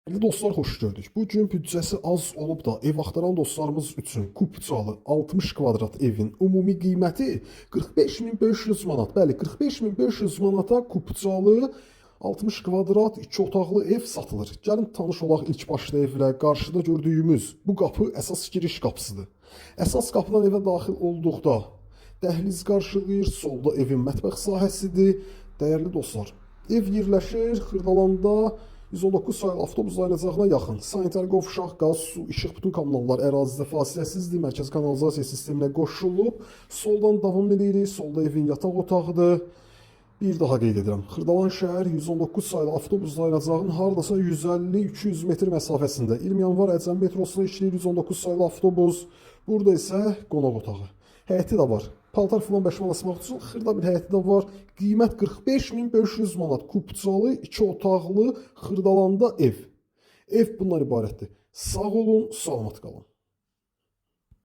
Dostlar, xoş gördük. Bu gün büdcəsi az olub da ev axtaran dostlarımız üçün Kupçalı 60 kvadrat evin ümumi qiyməti 45.500 manat. Bəli, 45.500 manata Kupçalı 60 kvadrat 2 otaqlı ev satılır. Gəlin tanış olaq ilk başda evlə. Qarşıda gördüyümüz bu qapı əsas giriş qapısıdır. Əsas qapıdan evə daxil olduqda dəhliz qarşılayır, solda evin mətbəx sahəsidir. Dəyərli dostlar, ev yerləşir Xırdalanda 119 sayılı avtobus dayanacağına yaxın. Sanitar qovşaq, qaz, su, işıq, bütün kommunallar ərazidə fasiləsizdir. Mərkəzi kanalizasiya sisteminə qoşulub. Soldan davam edirik. Solda evin yataq otağıdır. Bir daha qeyd edirəm. Xırdalan şəhər 119 sayılı avtobus dayanacağının hardasa 150-200 metr məsafəsində. 20 yanvar Əcəm metrosuna işləyir 119 sayılı avtobus. Burada isə qonaq otağı. Həyəti də var. Paltar filan bəşman asmaq üçün xırda bir həyəti də var. Qiymət 45.500 manat. Kupçalı 2 otaqlı Xırdalanda ev. Ev bundan ibarətdir. Sağ olun, salamat qalın.